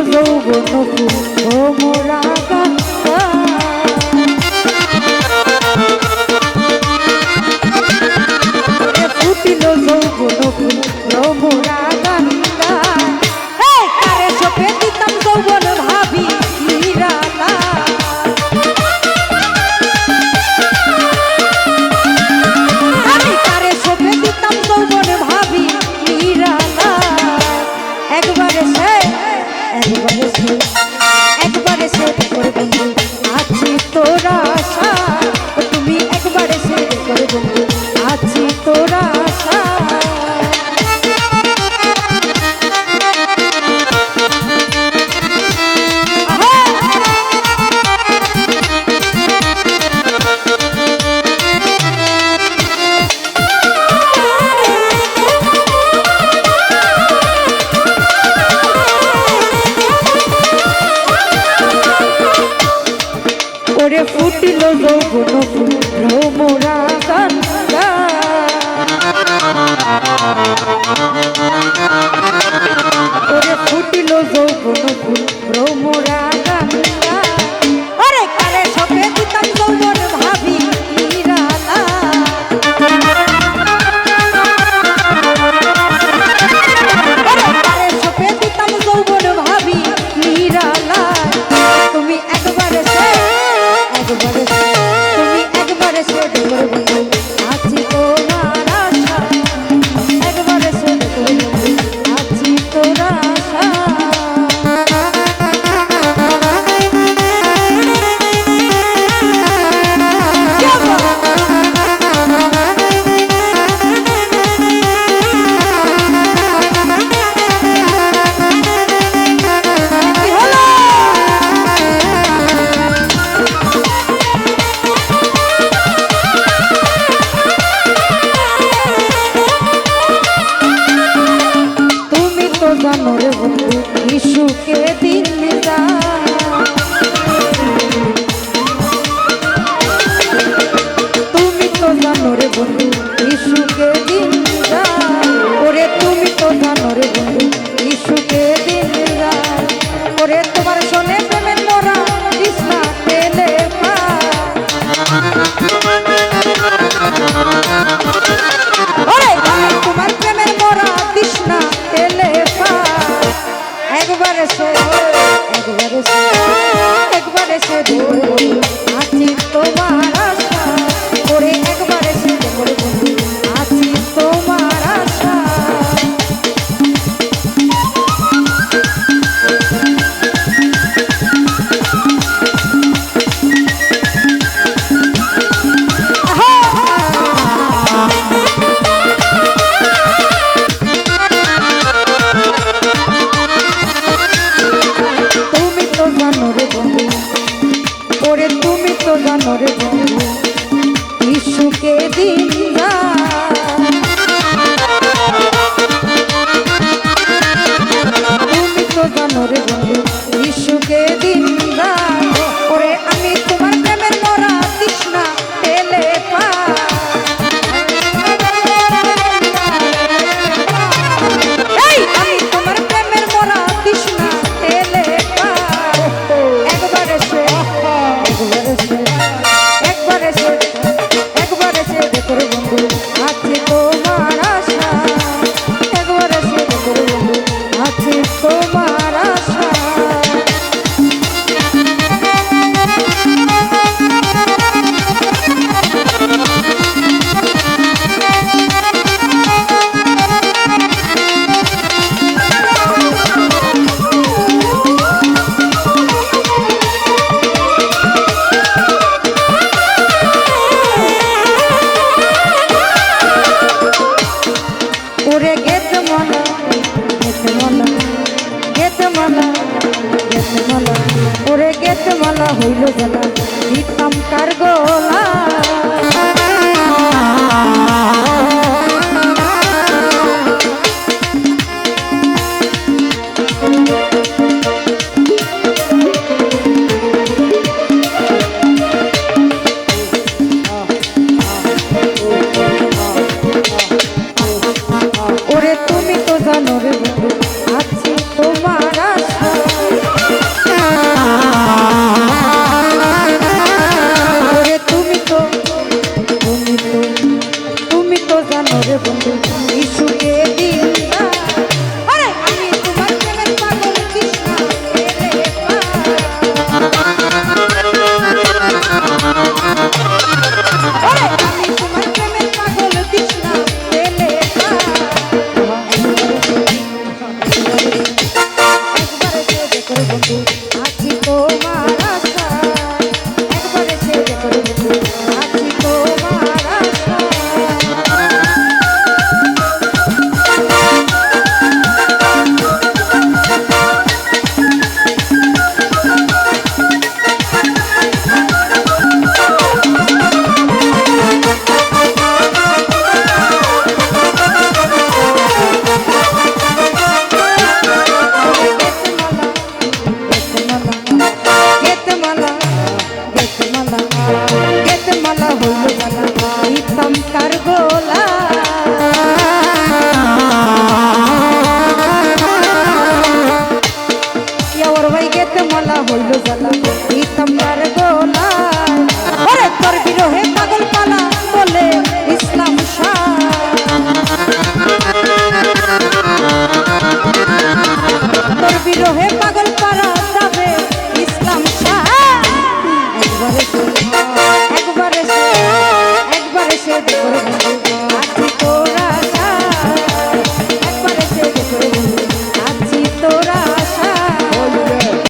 যৌবন ভ্রমরা গঙ্গা ফুটিল যৌবন ভ্রমরা গঙ্গা কারে চোখে দিতাম যৌবন ভাবি নিরালা আমি কারে চোখে দিতাম যৌবন ভাবি নিরালা একবারে সে একবারে সে করে বন্ধু আছি তোরা আশা তুমি একবারে সে করে বন্ধু আছি তোরা আশা ওরে ফুটিল যৌবন ভ্রমরা গঙ্গা ওরে ফুটিল যৌবন ভ্রমরা গঙ্গা ওরে কারে সপে দিতাম যৌবন ভাবি নিরালা ওরে কারে সপে দিতাম যৌবন ভাবি নিরালা তুমি একবারে সে তুমি একবারে সে করে বন্ধু আছি তোমার আশা একবারে সে করে বন্ধু আছি তোর আশা জানোরে বন্ধু ইসুকে দিন যা তুমি তো জানোরে বন্ধু ইসুকে দিন যা ওরে তুমি তো জানোরে বন্ধু ইসুকে দিন যা ওরে তোমার শোনে প্রেমের মোরা কৃষ্ণা পেলে পা ওরে তোমার প্রেমের মোরা কৃষ্ণা পেলে একবারে সে একবারে সে আছি তোমার আশা করে একবারে সে বন্ধু আছি তোমার আশা রে বন্ধু এই সুখে দিন রাত। আরে আমি তোমার প্রেমের পাগল কৃষ্ণা এলে আরে আমি তোমার প্রেমের পাগল কৃষ্ণা এলে একবারে সে করে বন্ধু আছি তোমার আশায় একবারে সে করে বন্ধু আছি তোমার আশায় मला হইল জ্বালা এই তোমার গোলা ওরে তোর বিরহে পাগল পালা বলে ইসলাম তোর বিরহে পাগল পালা যাবে ইসলাম একবারে